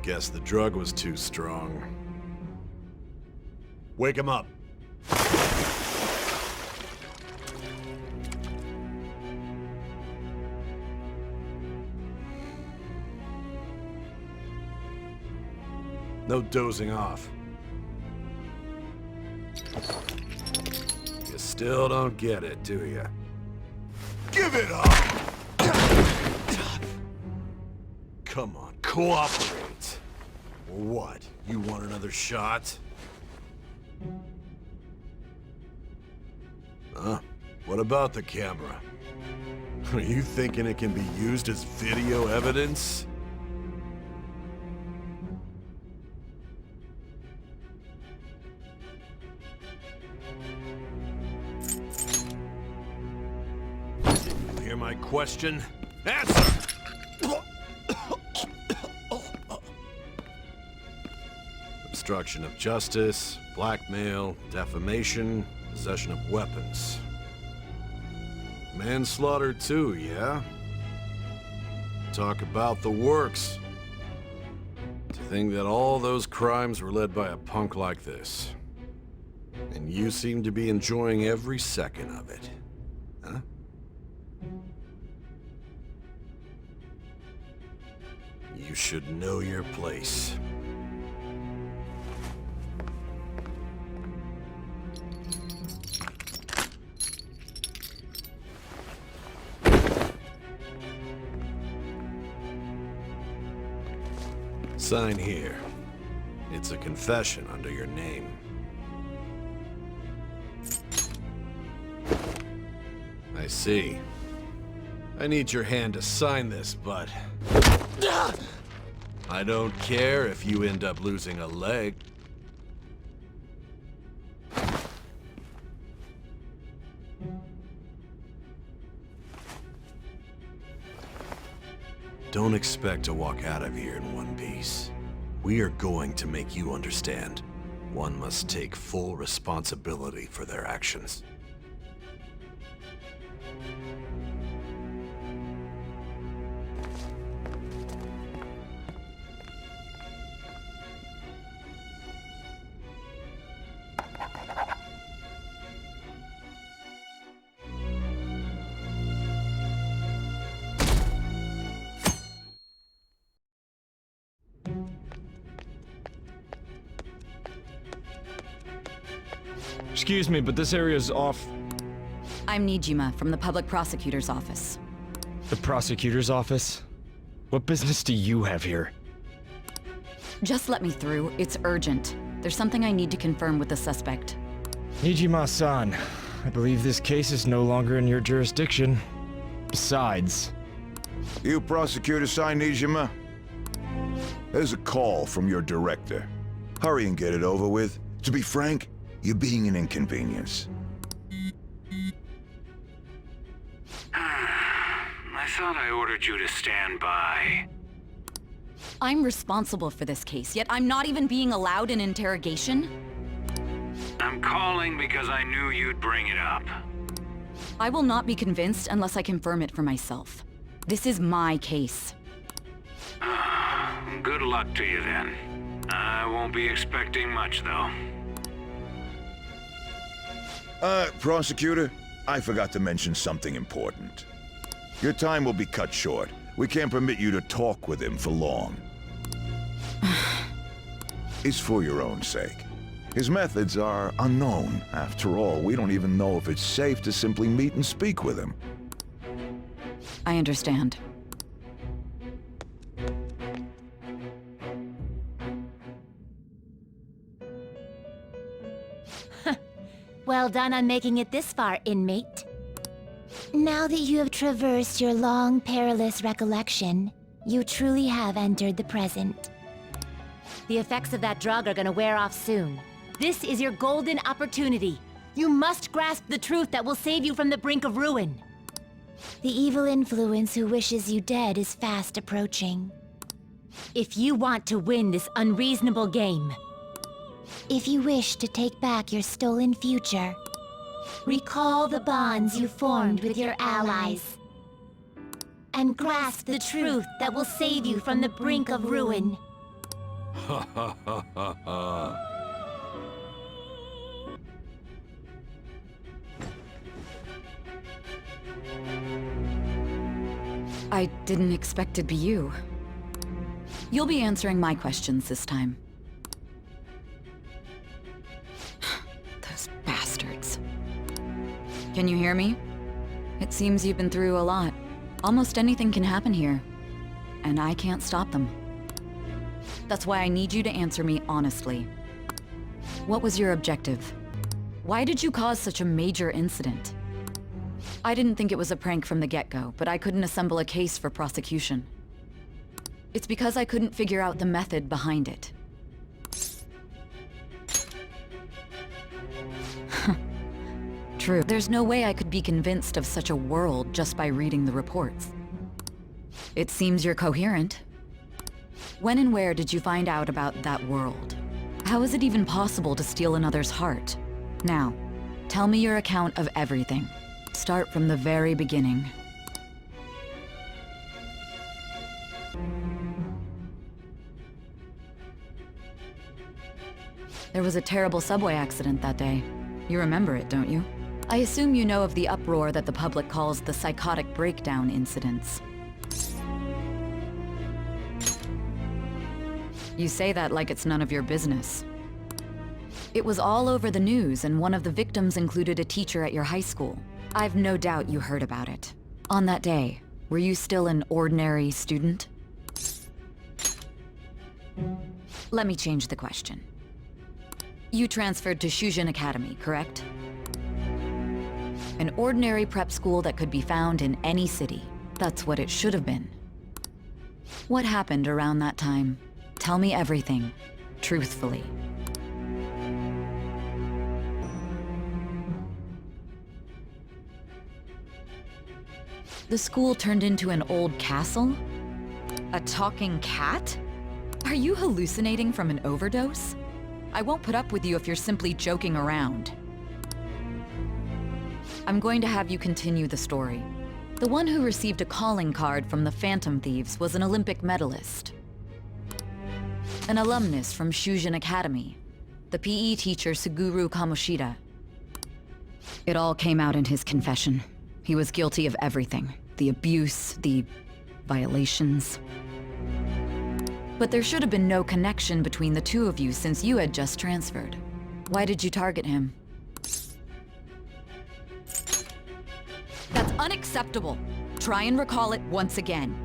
Guess the drug was too strong. Wake him up. No dozing off. You still don't get it, do you? Give it up! Come on, cooperate. Or what? You want another shot? Huh? What about the camera? Are you thinking it can be used as video evidence? Hear my question? Answer! Obstruction of justice, blackmail, defamation, possession of weapons. Manslaughter too, yeah? Talk about the works. To think that all those crimes were led by a punk like this. And you seem to be enjoying every second of it. Huh? You should know your place. Sign here. It's a confession under your name. I see. I need your hand to sign this, but... I don't care if you end up losing a leg. Don't expect to walk out of here in one piece. We are going to make you understand. One must take full responsibility for their actions. Excuse me, but this area's off... I'm Nijima, from the Public Prosecutor's Office. The Prosecutor's Office? What business do you have here? Just let me through. It's urgent. There's something I need to confirm with the suspect. Nijima-san, I believe this case is no longer in your jurisdiction. Besides... You prosecutor signed Nijima? There's a call from your director. Hurry and get it over with. To be frank, you're being an inconvenience. I thought I ordered you to stand by. I'm responsible for this case, yet I'm not even being allowed an interrogation? I'm calling because I knew you'd bring it up. I will not be convinced unless I confirm it for myself. This is my case. Good luck to you then. I won't be expecting much, though. Prosecutor, I forgot to mention something important. Your time will be cut short. We can't permit you to talk with him for long. It's for your own sake. His methods are unknown. After all, we don't even know if it's safe to simply meet and speak with him. I understand. Well done on making it this far, inmate. Now that you have traversed your long, perilous recollection, you truly have entered the present. The effects of that drug are gonna wear off soon. This is your golden opportunity. You must grasp the truth that will save you from the brink of ruin. The evil influence who wishes you dead is fast approaching. If you want to win this unreasonable game, if you wish to take back your stolen future, recall the bonds you formed with your allies, and grasp the truth that will save you from the brink of ruin. Ha ha ha ha ha. I didn't expect it'd be you. You'll be answering my questions this time. Those bastards. Can you hear me? It seems you've been through a lot. Almost anything can happen here, and I can't stop them. That's why I need you to answer me honestly. What was your objective? Why did you cause such a major incident? I didn't think it was a prank from the get-go, but I couldn't assemble a case for prosecution. It's because I couldn't figure out the method behind it. True. There's no way I could be convinced of such a world just by reading the reports. It seems you're coherent. When and where did you find out about that world? How is it even possible to steal another's heart? Now, tell me your account of everything. Start from the very beginning. There was a terrible subway accident that day. You remember it, don't you? I assume you know of the uproar that the public calls the psychotic breakdown incidents. You say that like it's none of your business. It was all over the news, and one of the victims included a teacher at your high school. I've no doubt you heard about it. On that day, were you still an ordinary student? Let me change the question. You transferred to Shujin Academy, correct? An ordinary prep school that could be found in any city. That's what it should have been. What happened around that time? Tell me everything, truthfully. The school turned into an old castle? A talking cat? Are you hallucinating from an overdose? I won't put up with you if you're simply joking around. I'm going to have you continue the story. The one who received a calling card from the Phantom Thieves was an Olympic medalist. An alumnus from Shujin Academy. The PE teacher Suguru Kamoshida. It all came out in his confession. He was guilty of everything. The abuse, the violations. But there should have been no connection between the two of you since you had just transferred. Why did you target him? That's unacceptable. Try and recall it once again.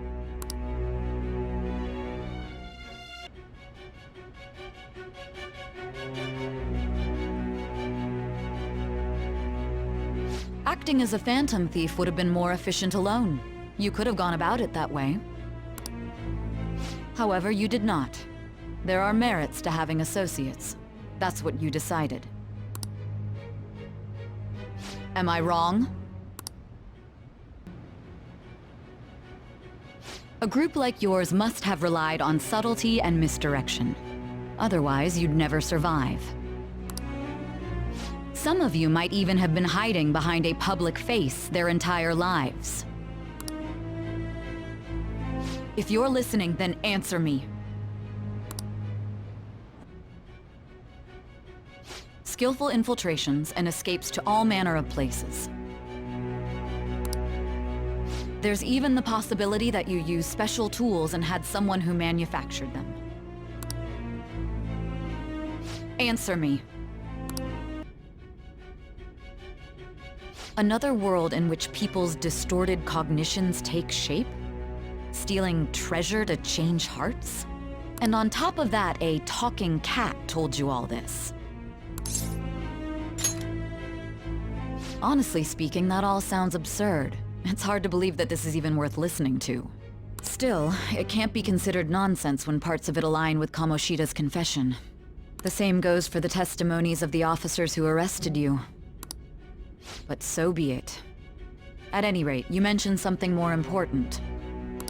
Acting as a phantom thief would have been more efficient alone. You could have gone about it that way. However, you did not. There are merits to having associates. That's what you decided. Am I wrong? A group like yours must have relied on subtlety and misdirection. Otherwise, you'd never survive. Some of you might even have been hiding behind a public face their entire lives. If you're listening, then answer me. Skillful infiltrations and escapes to all manner of places. There's even the possibility that you used special tools and had someone who manufactured them. Answer me. Another world in which people's distorted cognitions take shape? Stealing treasure to change hearts? And on top of that, a talking cat told you all this. Honestly speaking, that all sounds absurd. It's hard to believe that this is even worth listening to. Still, it can't be considered nonsense when parts of it align with Kamoshida's confession. The same goes for the testimonies of the officers who arrested you. But so be it. At any rate, you mentioned something more important.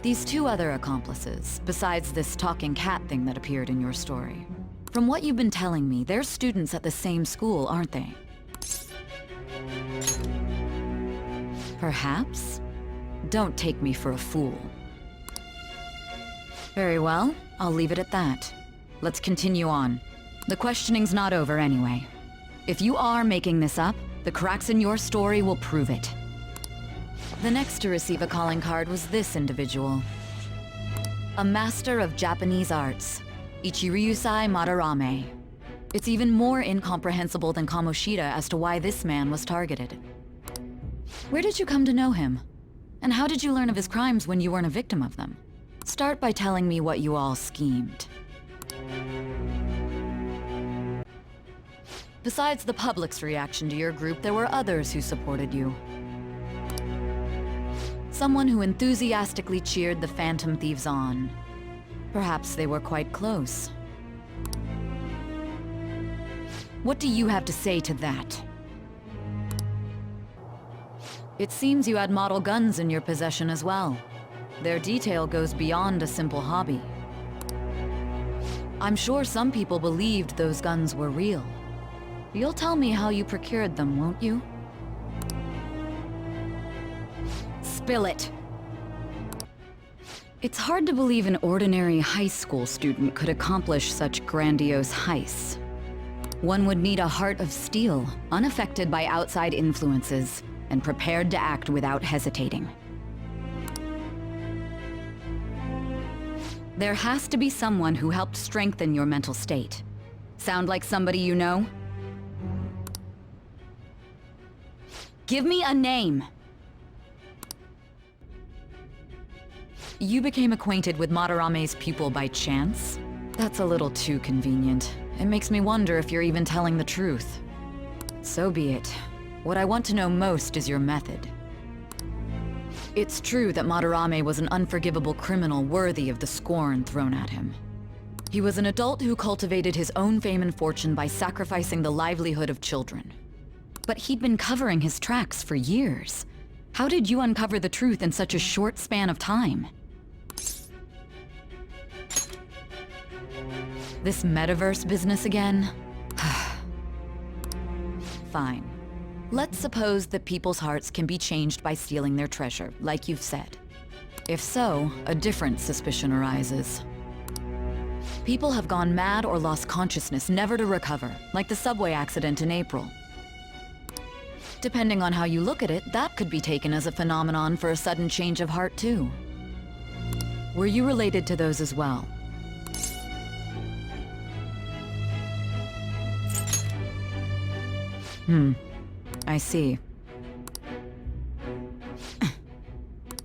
These two other accomplices, besides this talking cat thing that appeared in your story. From what you've been telling me, they're students at the same school, aren't they? Perhaps? Don't take me for a fool. Very well, I'll leave it at that. let's continue on. The questioning's not over anyway. If you are making this up, the cracks in your story will prove it. The next to receive a calling card was this individual. A master of Japanese arts, Ichiryusai Madarame. It's even more incomprehensible than Kamoshida as to why this man was targeted. Where did you come to know him? And how did you learn of his crimes when you weren't a victim of them? Start by telling me what you all schemed. Besides the public's reaction to your group, there were others who supported you. Someone who enthusiastically cheered the Phantom Thieves on. Perhaps they were quite close. What do you have to say to that? It seems you had model guns in your possession as well. Their detail goes beyond a simple hobby. I'm sure some people believed those guns were real. You'll tell me how you procured them, won't you? Spill it. It's hard to believe an ordinary high school student could accomplish such grandiose heists. One would need a heart of steel, unaffected by outside influences, and prepared to act without hesitating. There has to be someone who helped strengthen your mental state. Sound like somebody you know? Give me a name! You became acquainted with Madarame's pupil by chance? That's a little too convenient. It makes me wonder if you're even telling the truth. So be it. What I want to know most is your method. It's true that Madarame was an unforgivable criminal worthy of the scorn thrown at him. He was an adult who cultivated his own fame and fortune by sacrificing the livelihood of children. But he'd been covering his tracks for years. How did you uncover the truth in such a short span of time? This metaverse business again? Fine. Let's suppose that people's hearts can be changed by stealing their treasure, like you've said. If so, a different suspicion arises. People have gone mad or lost consciousness, never to recover, like the subway accident in April. Depending on how you look at it, that could be taken as a phenomenon for a sudden change of heart, too. Were you related to those as well? I see.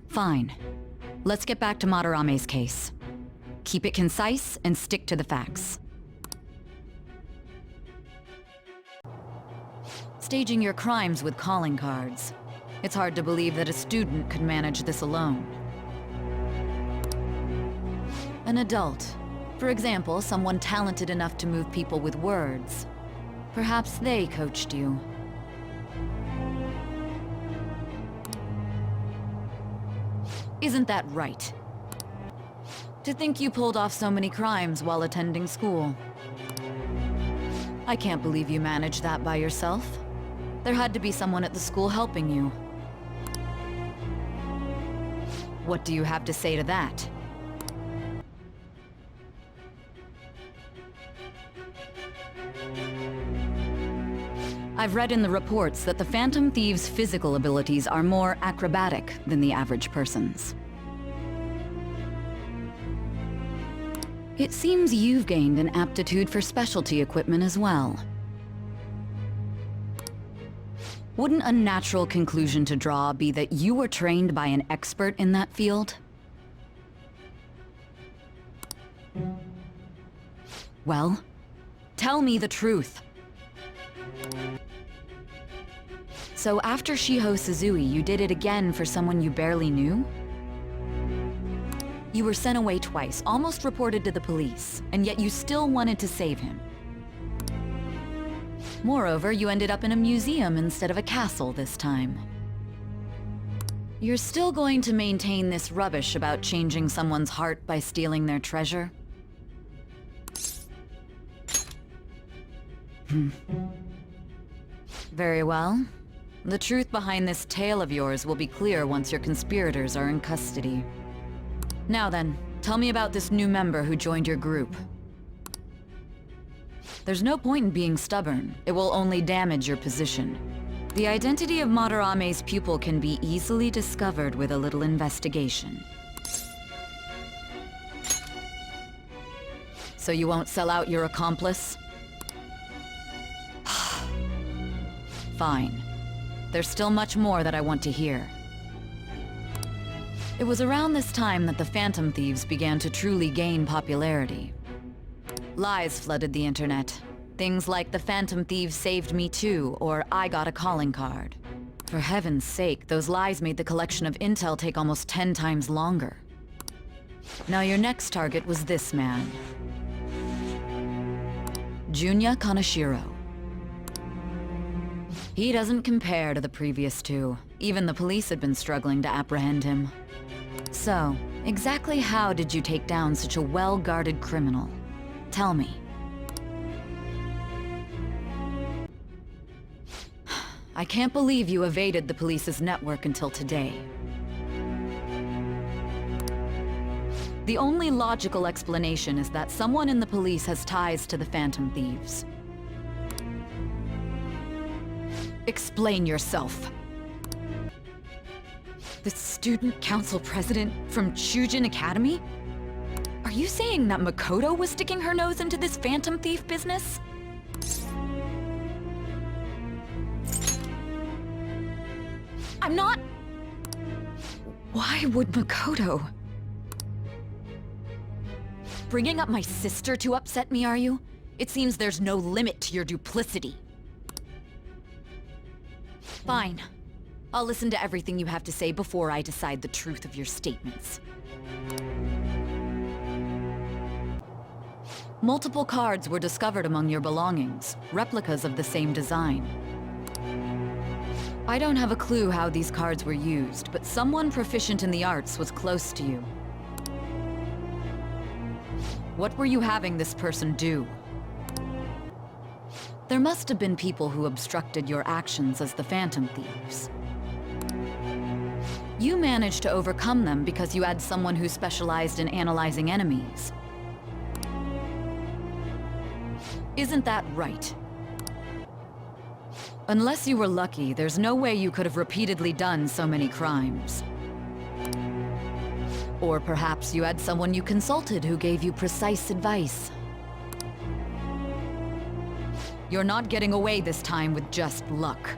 Fine. Let's get back to Madarame's case. Keep it concise and stick to the facts. Staging your crimes with calling cards. It's hard to believe that a student could manage this alone. An adult. For example, someone talented enough to move people with words. Perhaps they coached you. Isn't that right? To think you pulled off so many crimes while attending school. I can't believe you managed that by yourself. There had to be someone at the school helping you. What do you have to say to that? I've read in the reports that the Phantom Thieves' physical abilities are more acrobatic than the average person's. It seems you've gained an aptitude for specialty equipment as well. Wouldn't a natural conclusion to draw be that you were trained by an expert in that field? Well, tell me the truth. So after Shiho Suzui, you did it again for someone you barely knew? You were sent away twice, almost reported to the police, and yet you still wanted to save him. Moreover, you ended up in a museum instead of a castle this time. You're still going to maintain this rubbish about changing someone's heart by stealing their treasure? Very well. The truth behind this tale of yours will be clear once your conspirators are in custody. Now then, tell me about this new member who joined your group. There's no point in being stubborn. It will only damage your position. The identity of Madarame's pupil can be easily discovered with a little investigation. So you won't sell out your accomplice? Fine. There's still much more that I want to hear. It was around this time that the Phantom Thieves began to truly gain popularity. Lies flooded the internet. Things like the Phantom Thieves saved me too, or I got a calling card. For heaven's sake, those lies made the collection of intel take almost 10 times longer. Now your next target was this man. Junya Kaneshiro. He doesn't compare to the previous two. Even the police had been struggling to apprehend him. So, exactly how did you take down such a well-guarded criminal? Tell me. I can't believe you evaded the police's network until today. The only logical explanation is that someone in the police has ties to the Phantom Thieves. Explain yourself. The student council president from Shujin Academy? Are you saying that Makoto was sticking her nose into this Phantom Thief business? I'm not... Why would Makoto... Bringing up my sister to upset me, are you? It seems there's no limit to your duplicity. Fine. I'll listen to everything you have to say before I decide the truth of your statements. Multiple cards were discovered among your belongings, replicas of the same design. I don't have a clue how these cards were used, but someone proficient in the arts was close to you. What were you having this person do? There must have been people who obstructed your actions as the Phantom Thieves. You managed to overcome them because you had someone who specialized in analyzing enemies. Isn't that right? Unless you were lucky, there's no way you could have repeatedly done so many crimes. Or perhaps you had someone you consulted who gave you precise advice. You're not getting away this time with just luck.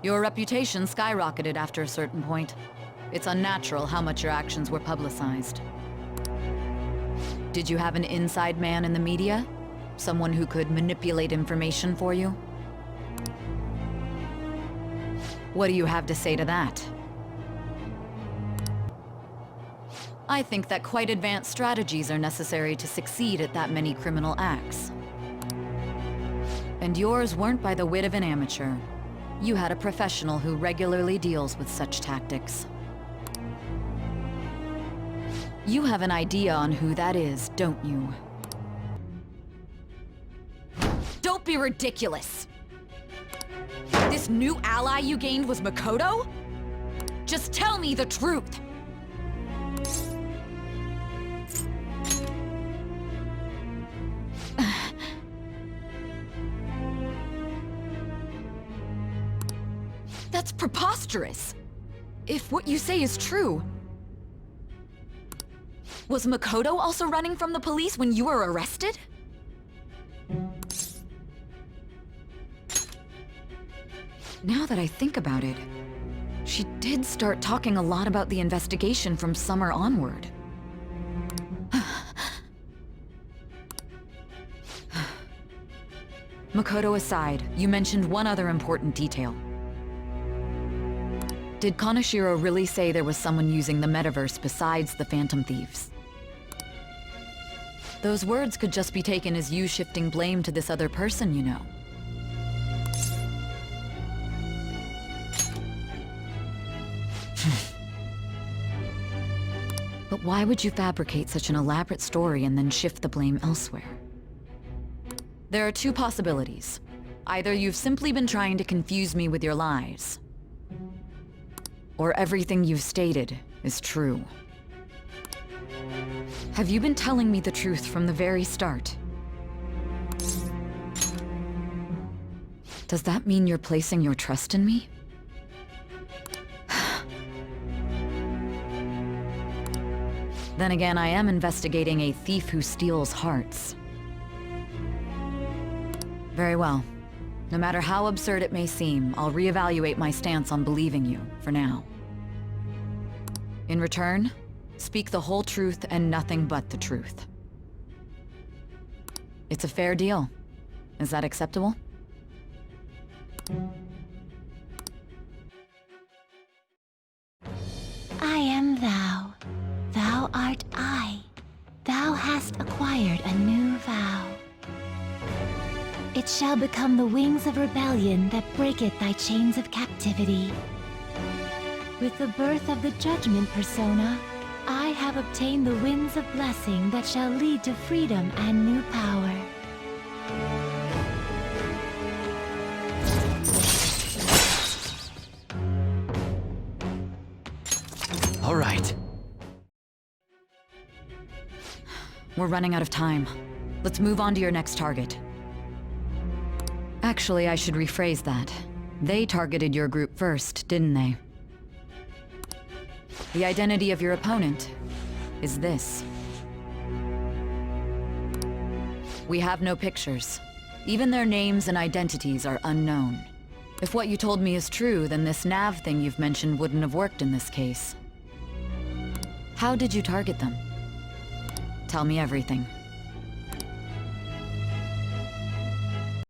Your reputation skyrocketed after a certain point. It's unnatural how much your actions were publicized. Did you have an inside man in the media? Someone who could manipulate information for you? What do you have to say to that? I think that quite advanced strategies are necessary to succeed at that many criminal acts. And yours weren't by the wit of an amateur. You had a professional who regularly deals with such tactics. You have an idea on who that is, don't you? Don't be ridiculous! This new ally you gained was Makoto? Just tell me the truth! That's preposterous! If what you say is true... Was Makoto also running from the police when you were arrested? Now that I think about it, she did start talking a lot about the investigation from summer onward. Makoto aside, you mentioned one other important detail. Did Kaneshiro really say there was someone using the metaverse besides the Phantom Thieves? Those words could just be taken as you shifting blame to this other person, you know. But why would you fabricate such an elaborate story and then shift the blame elsewhere? There are two possibilities. Either you've simply been trying to confuse me with your lies, or everything you've stated is true. Have you been telling me the truth from the very start? Does that mean you're placing your trust in me? Then again, I am investigating a thief who steals hearts. Very well. No matter how absurd it may seem, I'll reevaluate my stance on believing you, for now. In return, speak the whole truth and nothing but the truth. It's a fair deal. Is that acceptable? I am thou. Thou art I. Thou hast acquired a new vow. It shall become the wings of rebellion that breaketh thy chains of captivity. With the birth of the Judgment Persona, I have obtained the winds of blessing that shall lead to freedom and new power. All right. We're running out of time. Let's move on to your next target. Actually, I should rephrase that. They targeted your group first, didn't they? The identity of your opponent is this. We have no pictures. Even their names and identities are unknown. If what you told me is true, then this nav thing you've mentioned wouldn't have worked in this case. How did you target them? Tell me everything.